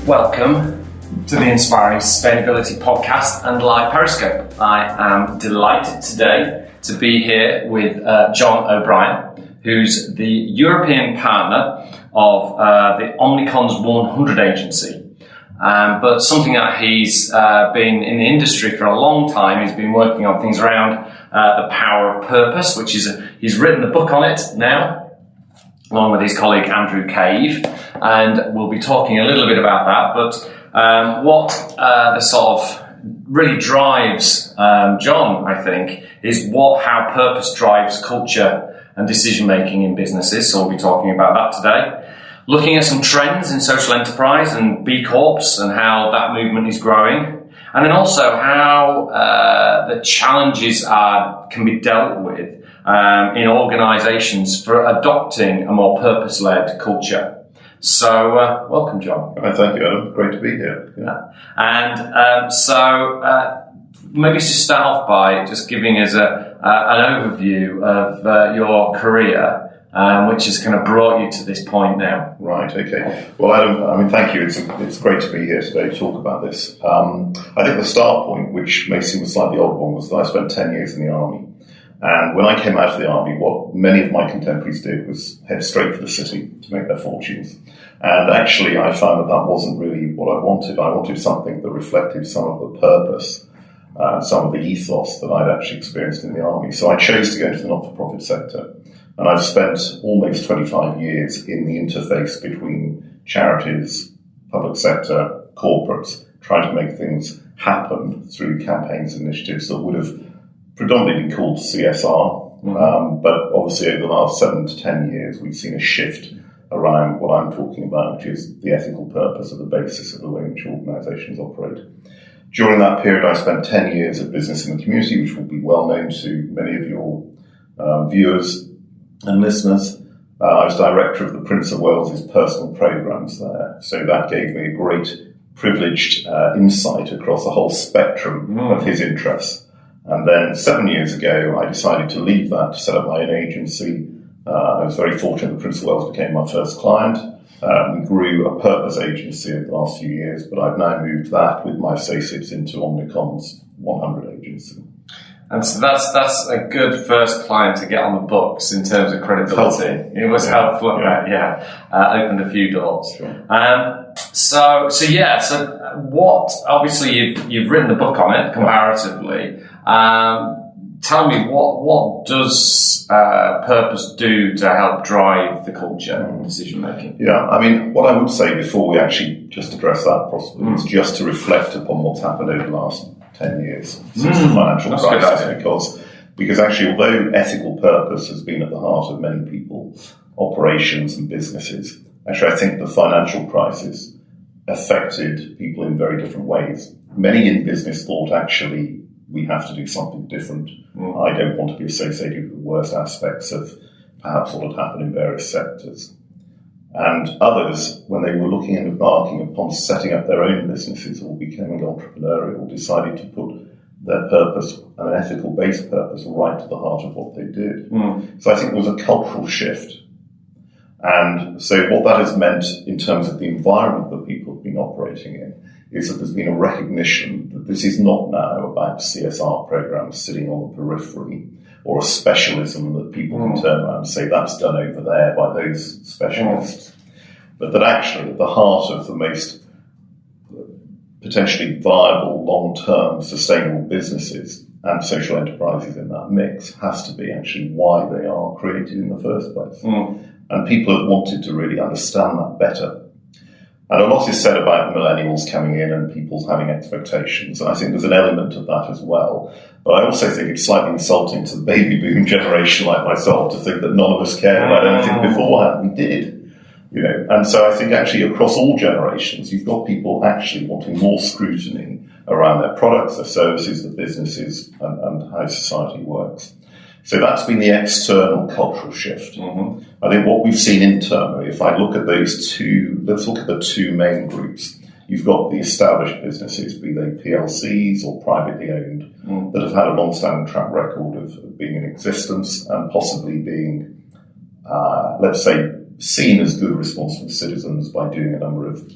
Welcome to the Inspiring Sustainability Podcast and live Periscope. I am delighted today to be here with John O'Brien, who's the European partner of the Omnicom's 100 agency. But something that he's been in the industry for a long time. He's been working on things around the power of purpose, which is he's written a book on it now, along with his colleague Andrew Cave, and we'll be talking a little bit about that. But what the sort of really drives John, I think, is how purpose drives culture and decision making in businesses. So we'll be talking about that today. Looking at some trends in social enterprise and B Corps and how that movement is growing, and then also how the challenges can be dealt with in organisations for adopting a more purpose-led culture. So, welcome, John. Thank you, Adam. Great to be here. Yeah. And maybe to start off by just giving us an overview of your career, which has kind of brought you to this point now. Right, okay. Well, Adam, thank you. It's great to be here today to talk about this. I think the start point, which may seem a slightly odd one, was that I spent 10 years in the army. And when I came out of the army, what many of my contemporaries did was head straight for the city to make their fortunes. And actually, I found that wasn't really what I wanted. I wanted something that reflected some of the purpose, some of the ethos that I'd actually experienced in the army. So I chose to go into the not-for-profit sector. And I've spent almost 25 years in the interface between charities, public sector, corporates, trying to make things happen through campaigns and initiatives that would have predominantly been called CSR. But obviously over the last 7 to 10 years, we've seen a shift around what I'm talking about, which is the ethical purpose at the basis of the way in which organisations operate. During that period, I spent 10 years at Business in the Community, which will be well known to many of your viewers and listeners. I was director of the Prince of Wales's personal programmes there, so that gave me a great privileged insight across the whole spectrum of his interests. And then 7 years ago, I decided to leave that to set up my own agency. I was very fortunate that Prince of Wales became my first client. We grew a purpose agency over the last few years, but I've now moved that with my associates into Omnicom's 100 agency. And so that's a good first client to get on the books in terms of credibility. It was helpful, opened a few doors. Sure. So what, obviously you've written the book on it comparatively. Tell me, what does purpose do to help drive the culture and decision making? Yeah, what I would say before we actually just address that possibly is just to reflect upon what's happened over the last 10 years since the financial crisis, because actually, although ethical purpose has been at the heart of many people's operations and businesses, actually I think the financial crisis affected people in very different ways. Many in business thought actually we have to do something different. I don't want to be associated with the worst aspects of perhaps what had happened in various sectors. And others, when they were looking and embarking upon setting up their own businesses or becoming entrepreneurial, decided to put their purpose, an ethical-based purpose, right to the heart of what they did. So I think there was a cultural shift. And so what that has meant in terms of the environment that people have been operating in is that there's been a recognition that this is not now about CSR programs sitting on the periphery or a specialism that people can turn around and say that's done over there by those specialists. But that actually at the heart of the most potentially viable, long-term, sustainable businesses and social enterprises in that mix has to be actually why they are created in the first place. And people have wanted to really understand that better. And a lot is said about millennials coming in and people having expectations, and I think there's an element of that as well. But I also think it's slightly insulting to the baby boom generation like myself to think that none of us cared about anything beforehand. We did, And so I think actually across all generations, you've got people actually wanting more scrutiny around their products, their services, their businesses, and how society works. So that's been the external cultural shift. I think what we've seen internally, if I look at those two, let's look at the two main groups. You've got the established businesses, be they PLCs or privately owned, that have had a long-standing track record of being in existence and possibly being, let's say, seen as good responsible citizens by doing a number of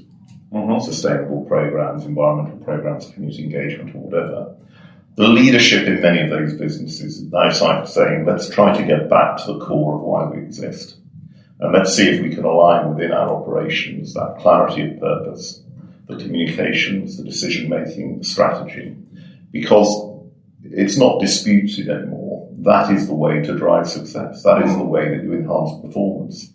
sustainable programs, environmental programs, community engagement, or whatever. The leadership in many of those businesses is now saying, let's try to get back to the core of why we exist. And let's see if we can align within our operations that clarity of purpose, the communications, the decision-making, the strategy, because it's not disputed anymore. That is the way to drive success. That is the way that you enhance performance.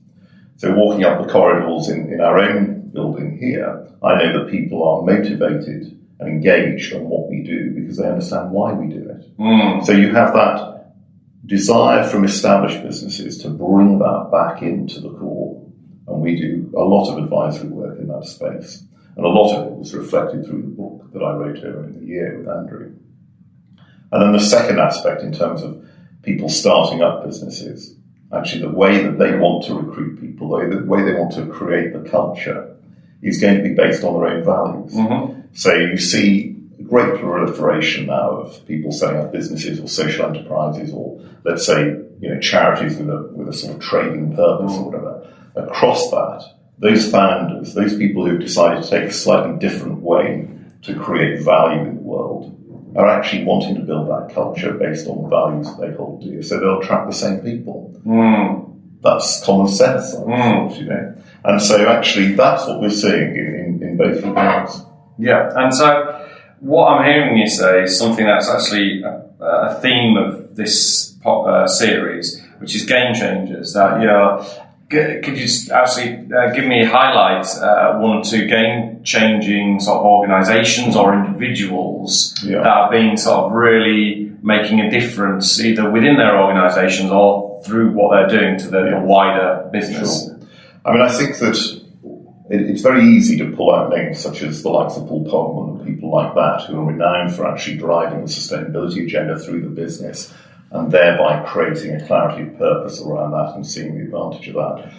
So walking up the corridors in our own building here, I know that people are motivated and engaged on what we do because they understand why we do it. So you have that desire from established businesses to bring that back into the core. And we do a lot of advisory work in that space. And a lot of it was reflected through the book that I wrote earlier in the year with Andrew. And then the second aspect in terms of people starting up businesses, actually the way that they want to recruit people, the way they want to create the culture is going to be based on their own values. So you see great proliferation now of people setting up businesses or social enterprises or, let's say, charities with a sort of trading purpose or whatever. Across that, those founders, those people who've decided to take a slightly different way to create value in the world, are actually wanting to build that culture based on the values that they hold dear. So they'll attract the same people. That's common sense, And so actually that's what we're seeing in both regards. Yeah, and so what I'm hearing you say is something that's actually a theme of this series, which is game changers. That could you actually give me highlights one or two game changing sort of organisations or individuals that are being sort of really making a difference either within their organisations or through what they're doing to the wider business? Sure. I mean, I think that it's very easy to pull out names such as the likes of Paul Pogman and people like that who are renowned for actually driving the sustainability agenda through the business and thereby creating a clarity of purpose around that and seeing the advantage of that.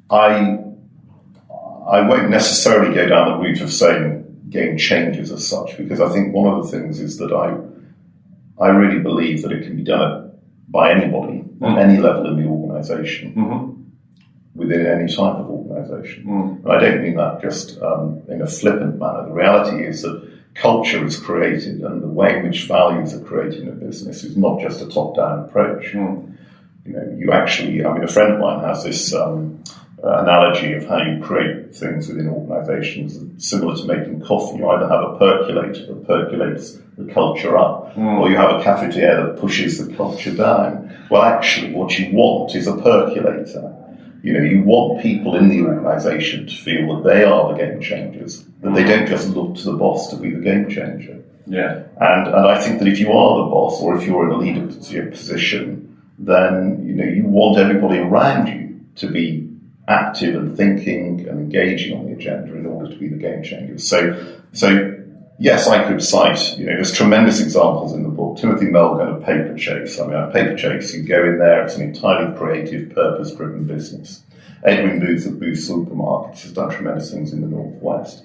I won't necessarily go down the route of saying game changers as such, because I think one of the things is that I really believe that it can be done by anybody at any level in the organisation. Within any type of organisation. And I don't mean that just in a flippant manner. The reality is that culture is created and the way in which values are created in a business is not just a top-down approach. You actually, a friend of mine has this analogy of how you create things within organisations similar to making coffee. You either have a percolator that percolates the culture up, or you have a cafetiere that pushes the culture down. Well, actually, what you want is a percolator. You want people in the organisation to feel that they are the game changers, that they don't just look to the boss to be the game changer. Yeah. And I think that if you are the boss or if you're in a leadership position, then you want everybody around you to be active and thinking and engaging on the agenda in order to be the game changers. So yes, I could cite, there's tremendous examples in the book. Timothy Melgan of Paperchase. Paperchase, you go in there, it's an entirely creative, purpose-driven business. Edwin Booth of Booth Supermarkets has done tremendous things in the Northwest.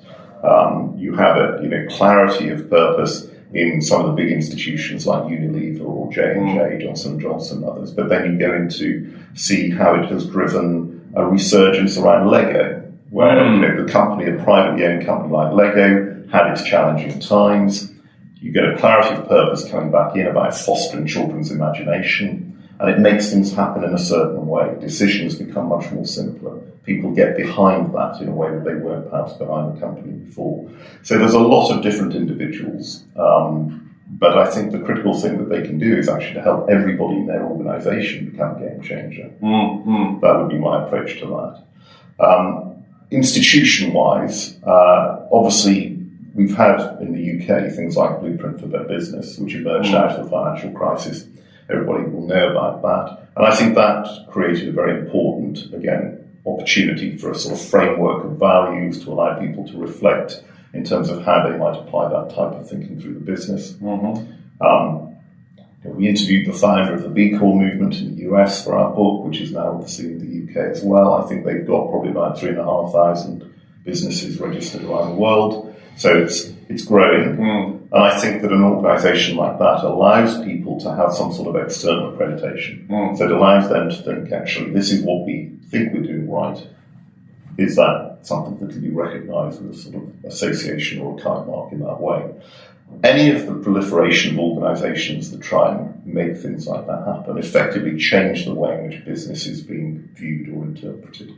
You have a clarity of purpose in some of the big institutions like Unilever or J&J, Johnson & Johnson and others. But then you go in to see how it has driven a resurgence around Lego, where the company, a privately owned company like Lego, had its challenging times. You get a clarity of purpose coming back in about fostering children's imagination, and it makes things happen in a certain way. Decisions become much more simpler. People get behind that in a way that they weren't perhaps behind the company before. So there's a lot of different individuals, but I think the critical thing that they can do is actually to help everybody in their organisation become a game changer. That would be my approach to that. Institution-wise, obviously, we've had in the UK things like Blueprint for Their Business, which emerged out of the financial crisis. Everybody will know about that. And I think that created a very important, again, opportunity for a sort of framework of values to allow people to reflect in terms of how they might apply that type of thinking through the business. We interviewed the founder of the B Corp movement in the US for our book, which is now obviously in the UK as well. I think they've got probably about 3,500 businesses registered around the world. So it's growing. And I think that an organisation like that allows people to have some sort of external accreditation. So it allows them to think, actually, this is what we think we're doing right. is that something that can be recognised with a sort of association or a kite mark in that way? Any of the proliferation of organisations that try and make things like that happen effectively change the way in which business is being viewed or interpreted.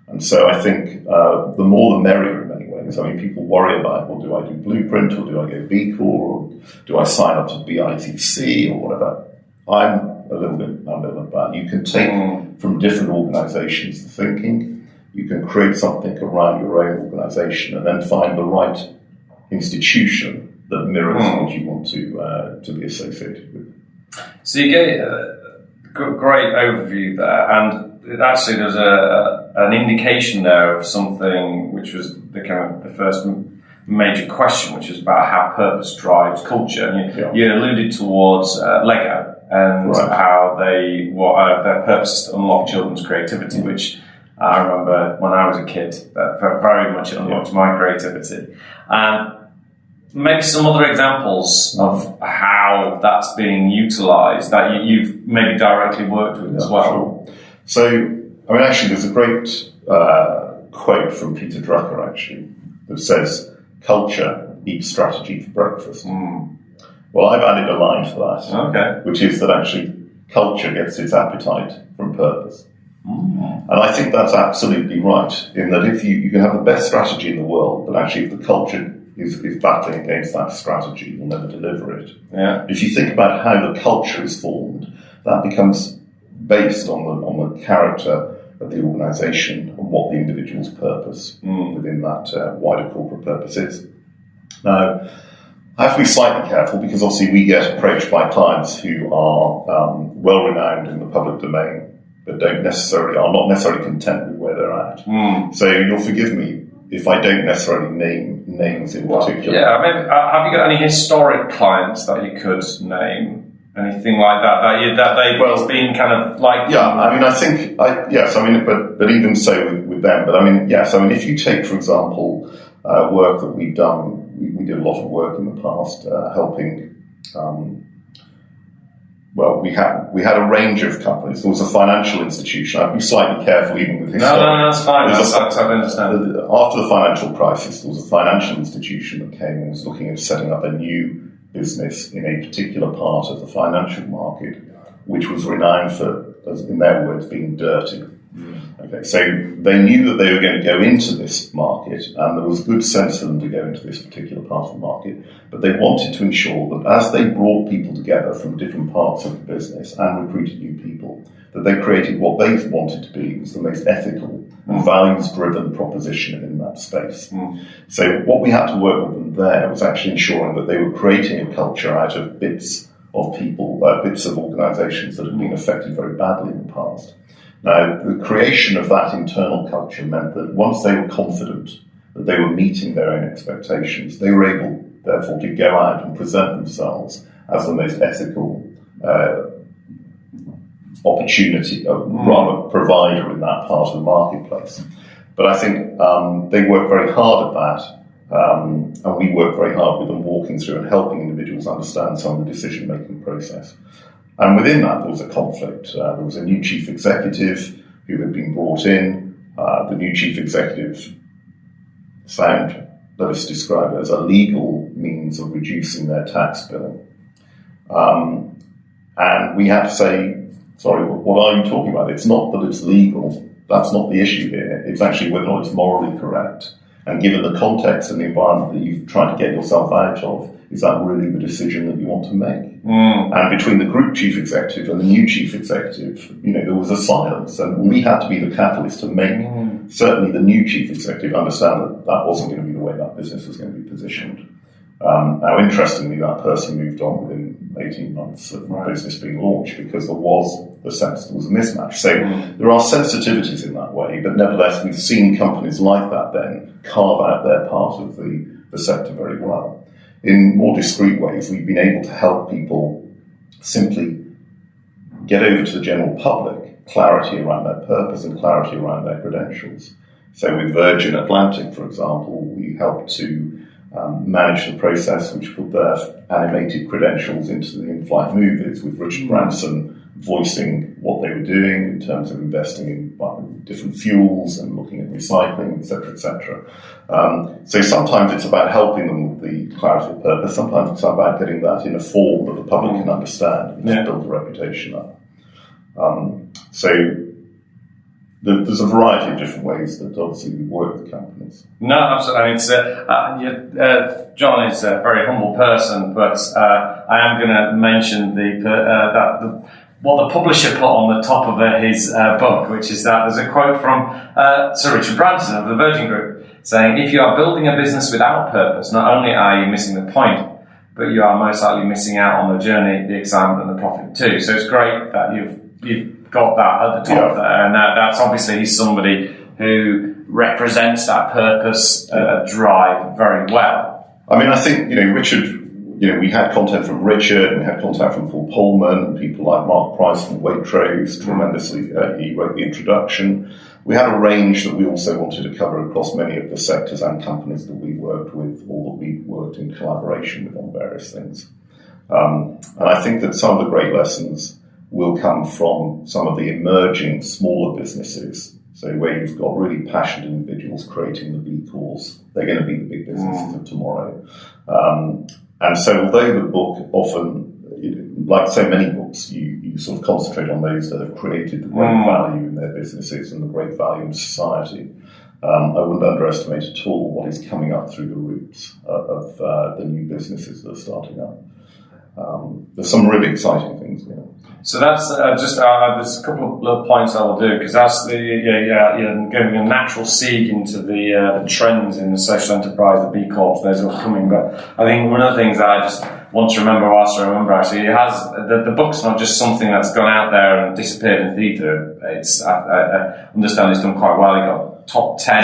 And so I think the more the merrier in many ways. I mean, people worry about, well, do I do Blueprint or do I go B Corp or do I sign up to BITC or whatever? I'm a little bit ambivalent about it. You can take from different organisations the thinking, you can create something around your own organisation and then find the right institution that mirrors what you want to be associated with. So you gave a great overview there, and actually there's an indication there of something which was the first major question, which is about how purpose drives culture. And you alluded towards Lego and how their purpose is to unlock children's creativity, which I remember when I was a kid, that very much unlocked my creativity. Maybe some other examples of how that's being utilised that you've maybe directly worked with as well. Sure. So, I mean, actually, there's a great quote from Peter Drucker, actually, that says, "Culture eats strategy for breakfast." Well, I've added a line to that, which is that actually culture gets its appetite from purpose. And I think that's absolutely right, in that if you can have the best strategy in the world, but actually if the culture is battling against that strategy, you'll never deliver it. If you think about how the culture is formed, that becomes based on the character of the organisation and what the individual's purpose within that wider corporate purpose is. Now, I have to be slightly careful because obviously we get approached by clients who are well-renowned in the public domain, but are not necessarily content with where they're at. So you'll forgive me if I don't necessarily name names in particular. Yeah, maybe, have you got any historic clients that you could name? Anything like that it's been kind of like... Yeah, I mean, I think, yes, I mean, but even so with them, but I mean, yes, I mean, if you take, for example, work that we've done, we did a lot of work in the past helping, we had a range of companies. There was a financial institution. I'd be slightly careful even with historic. No, that's fine. I understand. After the financial crisis, there was a financial institution that came and was looking at setting up a new business in a particular part of the financial market, which was renowned for, in their words, being dirty. Okay, so they knew that they were going to go into this market, and there was good sense for them to go into this particular part of the market, but they wanted to ensure that as they brought people together from different parts of the business and recruited new people, that they created what they wanted to be was the most ethical and values-driven proposition in that space. So what we had to work with them there was actually ensuring that they were creating a culture out of bits of people, bits of organisations that had been affected very badly in the past. Now, the creation of that internal culture meant that once they were confident that they were meeting their own expectations, they were able, therefore, to go out and present themselves as the most ethical opportunity, rather provider in that part of the marketplace. But I think they work very hard at that, and we work very hard with them walking through and helping individuals understand some of the decision-making process. And within that, there was a conflict. There was a new chief executive who had been brought in. The new chief executive found, let us describe it as a legal means of reducing their tax bill. And we had to say, sorry, what are you talking about? It's not that it's legal. That's not the issue here. It's actually whether or not it's morally correct. And given the context and the environment that you've tried to get yourself out of, is that really the decision that you want to make? And between the group chief executive and the new chief executive, there was a silence. And we had to be the catalyst to make certainly the new chief executive understand that that wasn't going to be the way that business was going to be positioned. Now, interestingly, that person moved on within 18 months of the business being launched because there was the sense there was a mismatch. So there are sensitivities in that way, but nevertheless, we've seen companies like that then carve out their part of the sector very well. In more discreet ways, we've been able to help people simply get over to the general public clarity around their purpose and clarity around their credentials. So with Virgin Atlantic, for example, we helped to manage the process which put their animated credentials into the in-flight movies with Richard Branson voicing what they were doing in terms of investing in different fuels and looking at recycling, etc., etc. So sometimes it's about helping them with the clarity of purpose. Sometimes it's about getting that in a form that the public can understand and build a reputation up. So there's a variety of different ways that obviously we work with companies. No, absolutely. I mean, John is a very humble person, but I am going to mention what the publisher put on the top of his book, which is that there's a quote from Sir Richard Branson of the Virgin Group saying, "If you are building a business without purpose, not only are you missing the point, but you are most likely missing out on the journey, the excitement, and the profit too." So it's great that you've got that at the top there, and that's obviously somebody who represents that purpose drive very well. I mean, I think, Richard, we had content from Richard, and we had content from Paul Pullman, people like Mark Price from Waitrose, tremendously, he wrote the introduction. We had a range that we also wanted to cover across many of the sectors and companies that we worked with, or that we worked in collaboration with on various things. And I think that some of the great lessons will come from some of the emerging smaller businesses. So where you've got really passionate individuals creating the B Corps, they're going to be the big businesses of tomorrow. And so although the book often, like so many books, you sort of concentrate on those that have created the great value in their businesses and the great value in society, I wouldn't underestimate at all what is coming up through the roots of the new businesses that are starting up. There's some really exciting things, So that's there's a couple of little points I will do, because that's giving a natural seed into the trends in the social enterprise, the B Corps, those are coming. But I think one of the things that I just want to remember whilst I remember, actually, it has the book's not just something that's gone out there and disappeared in the ether. It's I understand it's done quite well. It got top 10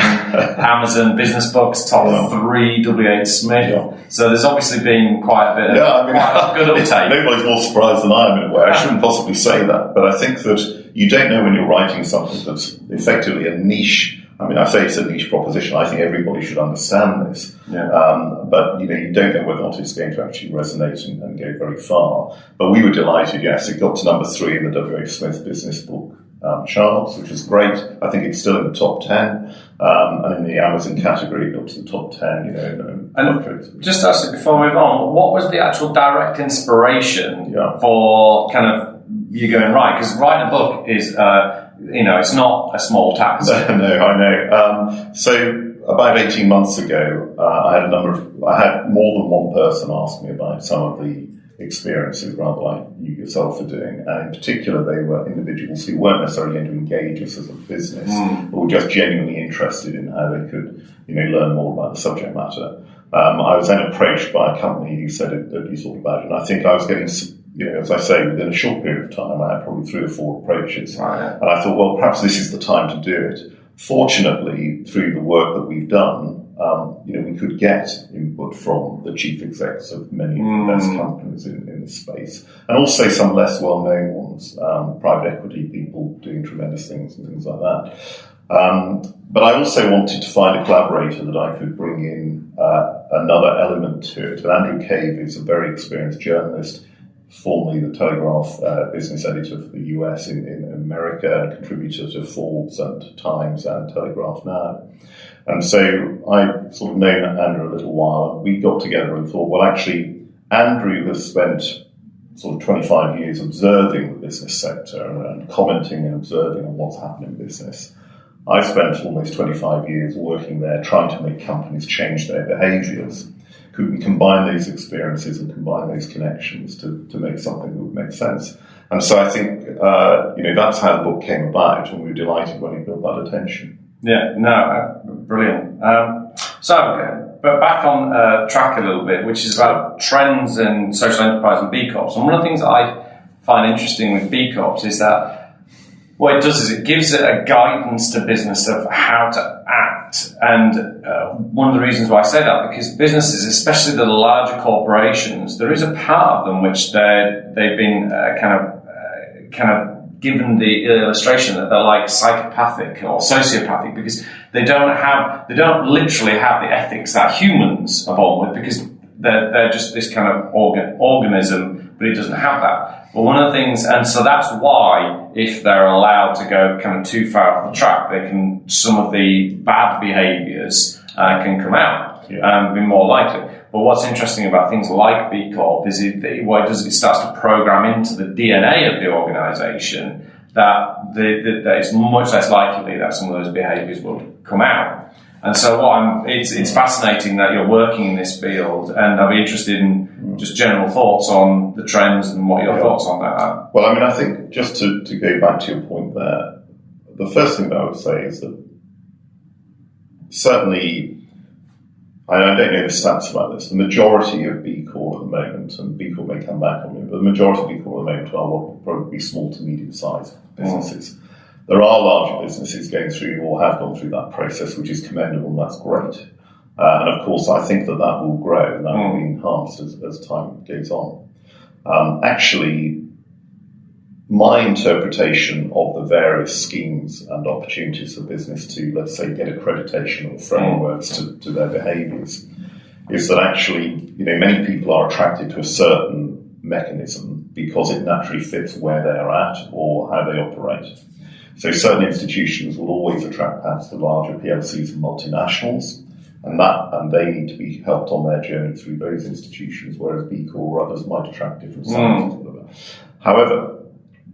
Amazon business books, top 3 W.H. Smith. Yeah. So there's obviously been quite a bit of quite good uptake. Nobody's more surprised than I am in a way. I shouldn't possibly say that, but I think that you don't know when you're writing something that's effectively a niche. I mean, I say it's a niche proposition. I think everybody should understand this. Yeah. But, you don't know whether or not it's going to actually resonate and go very far. But we were delighted, yes. It got to number 3 in the W.H. Smith business book charts, which was great. I think it's still in the top 10. And in the Amazon category, it got to the top 10, And just actually, before we move on, what was the actual direct inspiration for kind of you going, right? Because writing a book is... it's not a small task. No, I know. So about 18 months ago, I had more than one person ask me about some of the experiences, rather like you yourself are doing. And in particular, they were individuals who weren't necessarily going to engage us as a business, but were just genuinely interested in how they could, learn more about the subject matter. I was then approached by a company who said that you thought about it, and I think I was getting... as I say, within a short period of time, I had probably 3 or 4 approaches. Right. And I thought, well, perhaps this is the time to do it. Fortunately, through the work that we've done, we could get input from the chief execs of many of the best companies in this space. And also some less well-known ones, private equity people doing tremendous things and things like that. But I also wanted to find a collaborator that I could bring in another element to it. And Andrew Cave is a very experienced journalist, formerly the Telegraph business editor for the US in America, and contributor to Forbes and Times and Telegraph Now. And so I sort of known Andrew a little while, and we got together and thought, well, actually, Andrew has spent sort of 25 years observing the business sector and commenting and observing on what's happening in business. I've spent almost 25 years working there, trying to make companies change their behaviours. Could we combine those experiences and combine those connections to make something that would make sense? And so I think, that's how the book came about, and we were delighted when he built that attention. Yeah, no, brilliant. But back on track a little bit, which is about trends in social enterprise and B Corps. And one of the things that I find interesting with B Corps is that what it does is it gives it a guidance to business of how to act. And one of the reasons why I say that, because businesses, especially the larger corporations, there is a part of them which they've been kind of given the illustration that they're like psychopathic or sociopathic, because they don't literally have the ethics that humans are born with, because they're just this kind of organism but it doesn't have that. But one of the things, and so that's why if they're allowed to go kind of too far off the track, some of the bad behaviours can come out and be more likely. But what's interesting about things like B Corp is it starts to program into the DNA of the organisation that it's much less likely that some of those behaviours will come out. And so it's fascinating that you're working in this field, and I'd be interested in just general thoughts on the trends and what your thoughts on that are. Well, I mean, I think just to go back to your point there, the first thing that I would say is that certainly, I don't know the stats about this, the majority of B Corp at the moment, and B Corp may come back on me, but the majority of B Corp at the moment are what will probably be small to medium-sized businesses. There are larger businesses going through or have gone through that process, which is commendable, and that's great. And of course, I think that will grow and that will be enhanced as time goes on. Actually, my interpretation of the various schemes and opportunities for business to, let's say, get accreditation or frameworks to their behaviours is that actually, many people are attracted to a certain mechanism because it naturally fits where they are at or how they operate. So certain institutions will always attract perhaps the larger PLCs and multinationals, and they need to be helped on their journey through those institutions, whereas B Corp or others might attract different sizes. However,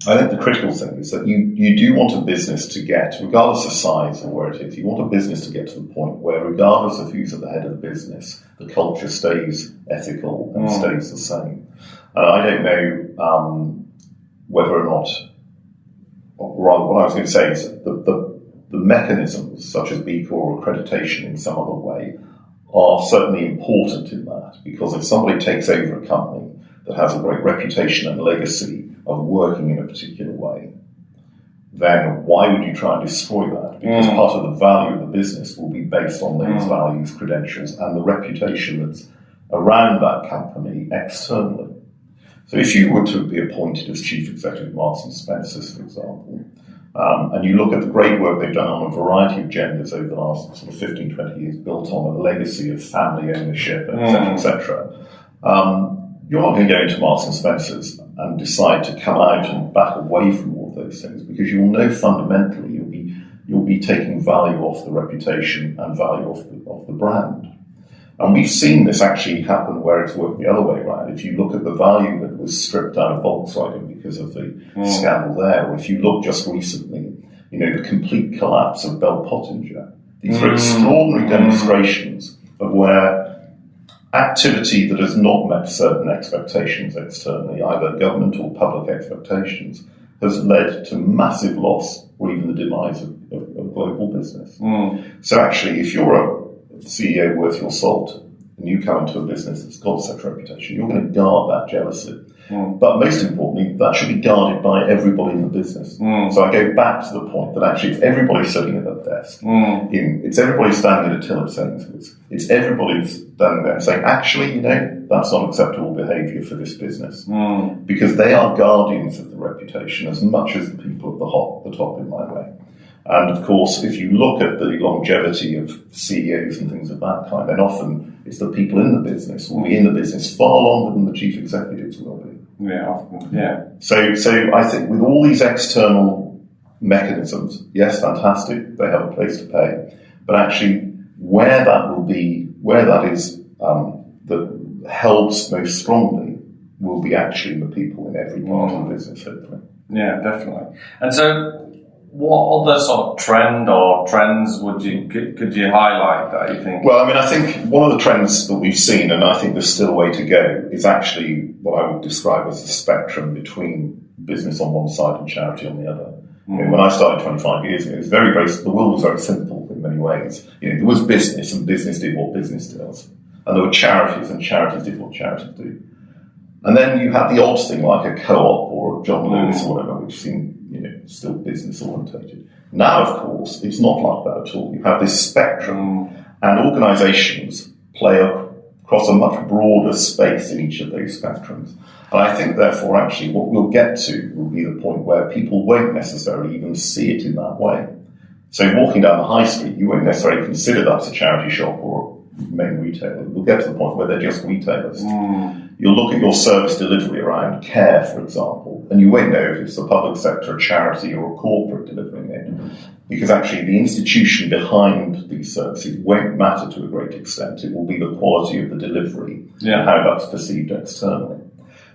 I think the critical thing is that you do want a business to get, regardless of size or where it is, you want a business to get to the point where, regardless of who's at the head of the business, the culture stays ethical and stays the same. I don't know whether or not, or rather what I was going to say is that the mechanisms, such as B Corp or accreditation in some other way, are certainly important in that, because if somebody takes over a company that has a great reputation and legacy of working in a particular way, then why would you try and destroy that? Because part of the value of the business will be based on those values, credentials, and the reputation that's around that company externally. So if you were to be appointed as Chief Executive of Marks and Spencer's, for example, and you look at the great work they've done on a variety of genders over the last sort of 15, 20 years, built on a legacy of family ownership, etc., you're not going to go into Marks and Spencer's and decide to come out and back away from all of those things, because you'll know fundamentally you'll be taking value off the reputation and value off the brand. And we've seen this actually happen where it's worked the other way around. If you look at the value that was stripped out of Volkswagen because of the scandal there, or if you look just recently, the complete collapse of Bell Pottinger. These are extraordinary demonstrations of where activity that has not met certain expectations externally, either government or public expectations, has led to massive loss or even the demise of global business. So actually, if you're a CEO worth your salt and you come into a business that's got such a reputation, you're going to guard that jealousy. But most importantly, that should be guarded by everybody in the business. So I go back to the point that actually it's everybody sitting at that desk. It's everybody standing at a till of Sainsbury's. It's everybody standing there saying, actually, that's not acceptable behaviour for this business. Because they are guardians of the reputation as much as the people at the top, in my way. And of course, if you look at the longevity of CEOs and things of that kind, then often it's the people in the business will be in the business far longer than the chief executives will be. So I think with all these external mechanisms, yes, fantastic, they have a place to pay. But actually, where that is that helps most strongly will be actually the people in every part of the business, hopefully. Yeah, definitely. And so, what other sort of trend or trends could you highlight that you think? Well, I mean, I think one of the trends that we've seen, and I think there's still a way to go, is actually what I would describe as the spectrum between business on one side and charity on the other. When I started 25 years ago, it was the world was very simple in many ways. There was business, and business did what business does. And there were charities, and charities did what charities do. And then you had the odd thing like a co-op or a John Lewis or whatever, which seemed still business orientated. Now, of course, it's not like that at all. You have this spectrum, and organisations play across a much broader space in each of those spectrums. And I think, therefore, actually, what we'll get to will be the point where people won't necessarily even see it in that way. So walking down the high street, you won't necessarily consider that as a charity shop or main retailer. We'll get to the point where they're just retailers. you'll look at your service delivery around care, for example, and you won't know if it's the public sector, a charity, or a corporate delivering it, because actually the institution behind these services won't matter to a great extent. It will be the quality of the delivery and how that's perceived externally.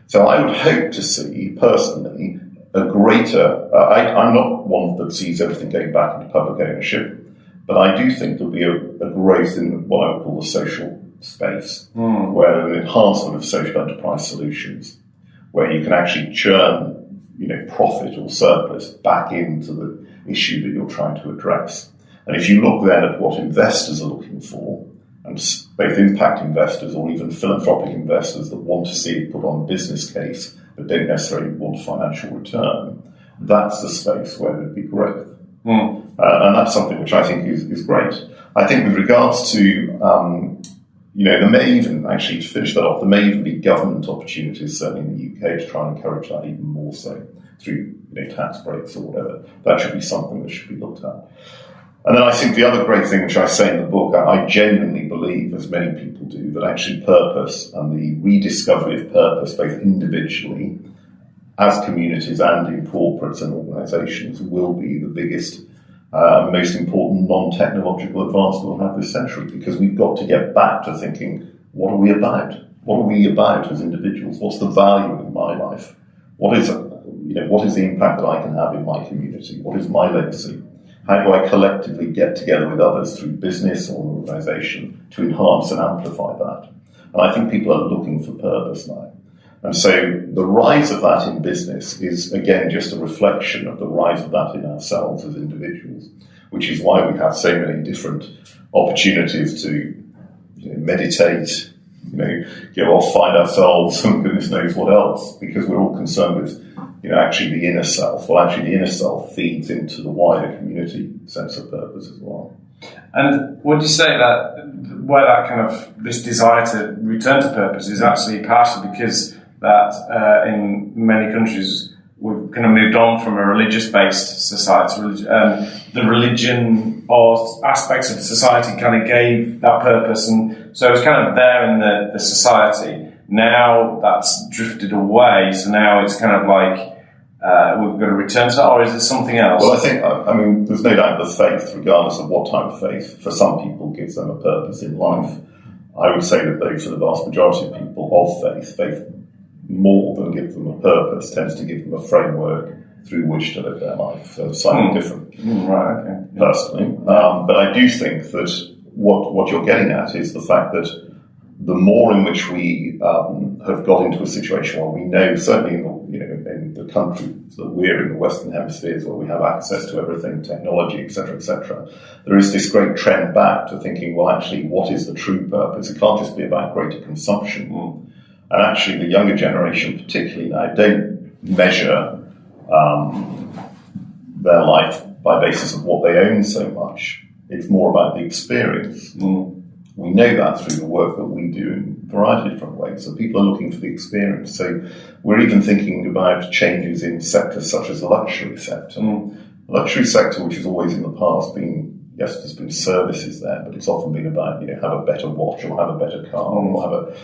So I would hope to see, personally, a greater... I'm not one that sees everything going back into public ownership, but I do think there'll be a growth in what I would call the social space, where an enhancement of social enterprise solutions, where you can actually churn, profit or surplus back into the issue that you're trying to address. And if you look then at what investors are looking for, and both impact investors or even philanthropic investors that want to see it put on a business case but don't necessarily want financial return, that's the space where there'd be growth. And that's something which I think is great. I think with regards to, there may even, actually to finish that off, there may even be government opportunities, certainly in the UK, to try and encourage that even more so through tax breaks or whatever. That should be something that should be looked at. And then I think the other great thing which I say in the book, I genuinely believe, as many people do, that actually purpose and the rediscovery of purpose, both individually, as communities and in corporates and organisations, will be the biggest, most important non-technological advance we'll have this century, because we've got to get back to thinking, what are we about? What are we about as individuals? What's the value in my life? What is the impact that I can have in my community? What is my legacy? How do I collectively get together with others through business or organisation to enhance and amplify that? And I think people are looking for purpose now. And so the rise of that in business is, again, just a reflection of the rise of that in ourselves as individuals, which is why we have so many different opportunities to meditate, go off, find ourselves, and goodness knows what else, because we're all concerned with actually the inner self. Well, actually the inner self feeds into the wider community sense of purpose as well. And would you say that where that kind of, this desire to return to purpose is actually partially because that in many countries we've kind of moved on from a religious-based society, the religion or aspects of society kind of gave that purpose, and so it was kind of there in the society. Now that's drifted away, so now it's kind of like we've got to return to that, or is it something else? Well, I think, there's no doubt that faith, regardless of what type of faith, for some people gives them a purpose in life. I would say that for the vast majority of people of faith more than give them a purpose tends to give them a framework through which to live their life. So it's slightly different, right? Okay. Personally. But I do think that what you're getting at is the fact that the more in which we have got into a situation where we know, certainly in the countries that we're in, the Western hemispheres, where we have access to everything, technology, etc., there is this great trend back to thinking, well, actually, what is the true purpose? It can't just be about greater consumption. And actually, the younger generation, particularly now, don't measure their life by basis of what they own so much. It's more about the experience. We know that through the work that we do in a variety of different ways. So people are looking for the experience. So we're even thinking about changes in sectors such as the luxury sector. The luxury sector, which has always in the past been, yes, there's been services there, but it's often been about, have a better watch or have a better car or have a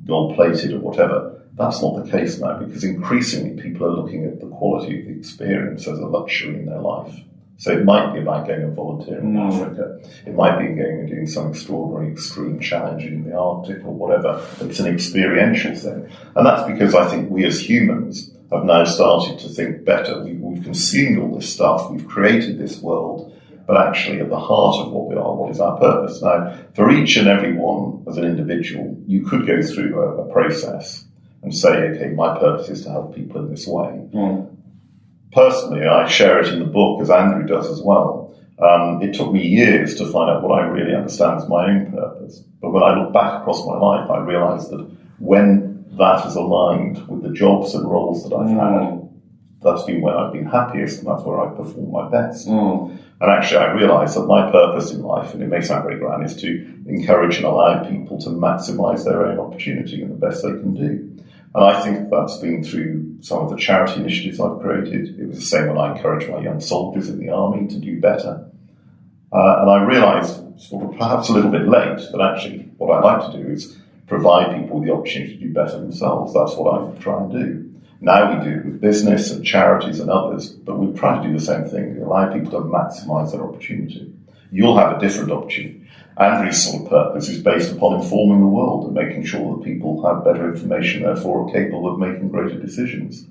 gold-plated or whatever. That's not the case now, because increasingly people are looking at the quality of the experience as a luxury in their life. So it might be about going and volunteering in Africa. It might be going and doing some extraordinary extreme challenge in the Arctic or whatever. It's an experiential thing. And that's because I think we as humans have now started to think better. We've consumed all this stuff. We've created this world. But actually at the heart of what we are, what is our purpose? Now, for each and every one as an individual, you could go through a process and say, okay, my purpose is to help people in this way. Personally, I share it in the book, as Andrew does as well. It took me years to find out what I really understand as my own purpose. But when I look back across my life, I realise that when that is aligned with the jobs and roles that I've had, that's been where I've been happiest, and that's where I've performed my best. And actually, I realise that my purpose in life, and it may sound very grand, is to encourage and allow people to maximise their own opportunity in the best they can do. And I think that's been through some of the charity initiatives I've created. It was the same when I encouraged my young soldiers in the army to do better. And I realised, sort of perhaps a little bit late, that actually what I like to do is provide people with the opportunity to do better themselves. That's what I try and do. Now we do it with business and charities and others, but we try to do the same thing, allow people to maximise their opportunity. You'll have a different opportunity. Andrew's sort of purpose is based upon informing the world and making sure that people have better information, therefore are capable of making greater decisions.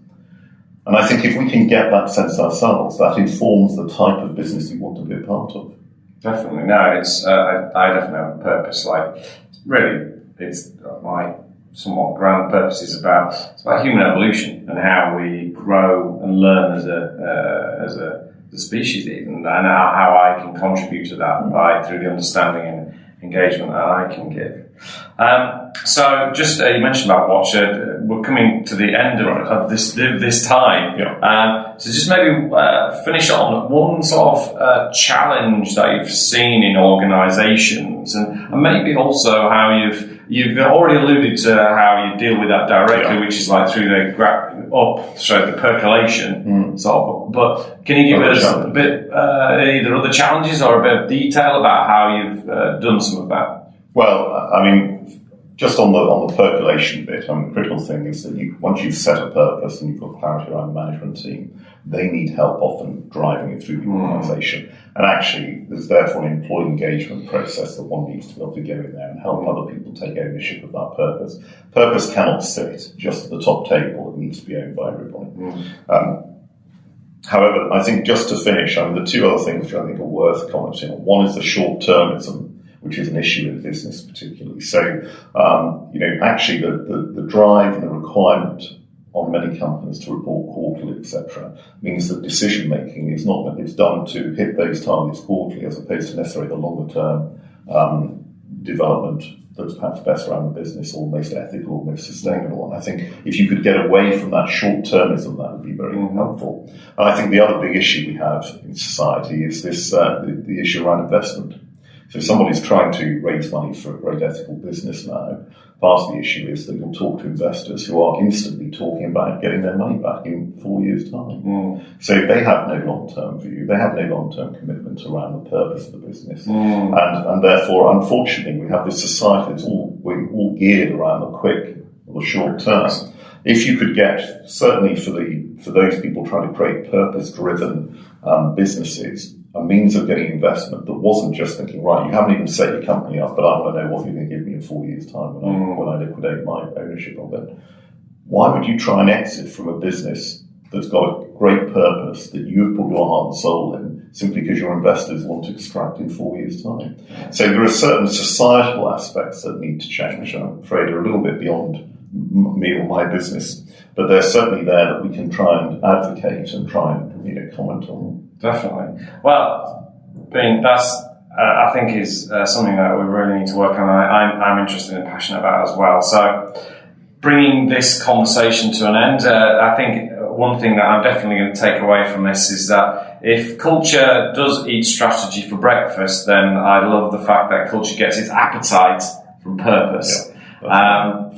And I think if we can get that sense ourselves, that informs the type of business we want to be a part of. Definitely. No, it's I definitely have a purpose. Like, really, it's my somewhat grand purpose is about human evolution and how we grow and learn as a species, and how I can contribute to that through the understanding and engagement that I can give. So, just you mentioned about Watcher. We're coming to the end of this time. Yeah. So, just maybe finish on one sort of challenge that you've seen in organisations, and maybe also how you've already alluded to how you deal with that directly, which is like through the percolation sort of. But can you give us a bit either other challenges or a bit of detail about how you've done some of that? Well, I mean, just on the percolation bit, the critical thing is that once you've set a purpose and you've got clarity around the management team, they need help often driving it through the organisation. And actually, there's therefore an employee engagement process that one needs to be able to go in there and help other people take ownership of that purpose. Purpose cannot sit just at the top table. It needs to be owned by everybody. However, I think just to finish, the two other things which I think are worth commenting on. One is the short-termism, which is an issue in business particularly. So, actually the drive and the requirement on many companies to report quarterly, etc., means that decision making is it's done to hit those targets quarterly as opposed to necessarily the longer term development that's perhaps best around the business, or most ethical, or most sustainable. And I think if you could get away from that short-termism, that would be very helpful. And I think the other big issue we have in society is this the issue around investment. So if somebody's trying to raise money for a great ethical business now, part of the issue is that you'll talk to investors who are instantly talking about getting their money back in 4 years' time. So they have no long-term view. They have no long-term commitment around the purpose of the business. And therefore, unfortunately, we have this society that's all geared around the quick or the short term. If you could get, certainly for those people trying to create purpose-driven businesses, a means of getting investment that wasn't just thinking, right, you haven't even set your company up, but I want to know what you're going to give me in 4 years' time when I liquidate my ownership of it. Why would you try and exit from a business that's got a great purpose that you've put your heart and soul in simply because your investors want to extract in 4 years' time? So there are certain societal aspects that need to change. I'm afraid are a little bit beyond me or my business, but they're certainly there that we can try and advocate and try and comment on. Definitely. Well, that's I think is something that we really need to work on. I'm interested and passionate about as well. So, bringing this conversation to an end, I think one thing that I'm definitely going to take away from this is that if culture does eat strategy for breakfast, then I love the fact that culture gets its appetite from purpose. Yeah,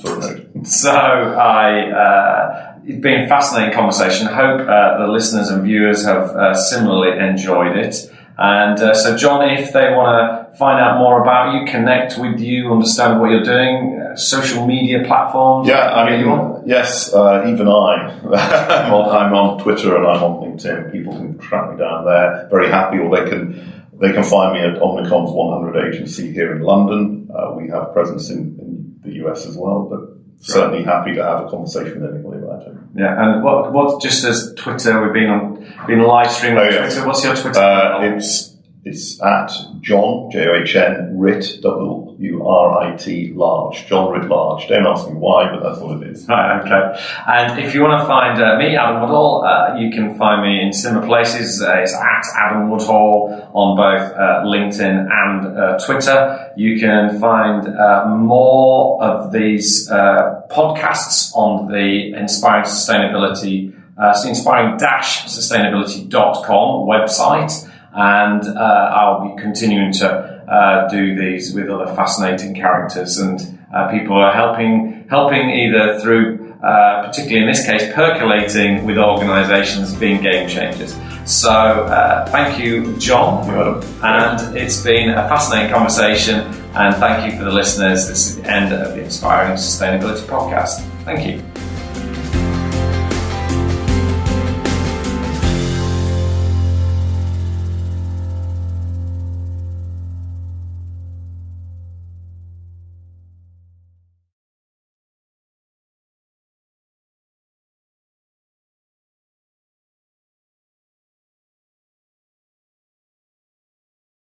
it's been a fascinating conversation. I hope the listeners and viewers have similarly enjoyed it. And so, John, if they want to find out more about you, connect with you, understand what you're doing, social media platforms. Yeah, yes, even I'm on Twitter and I'm on LinkedIn. People can track me down there. Very happy, or they can find me at Omnicom's 100 agency here in London. We have presence in the US as well, but certainly happy to have a conversation with anybody about it. Yeah, and what just as Twitter, we've been live streaming on Twitter. What's your Twitter? It's at John, John, Ritt, W-R-I-T, Large. John Ritt Large. Don't ask me why, but that's what it is. Right, okay. And if you want to find me, Adam Woodhall, you can find me in similar places. It's at Adam Woodhall on both LinkedIn and Twitter. You can find more of these podcasts on the Inspiring Sustainability, inspiring-sustainability.com website. And I'll be continuing to do these with other fascinating characters and people who are helping either through particularly in this case, percolating with organisations being game changers. So thank you, John. You're welcome. And it's been a fascinating conversation. And thank you for the listeners. This is the end of the Inspiring Sustainability Podcast. Thank you.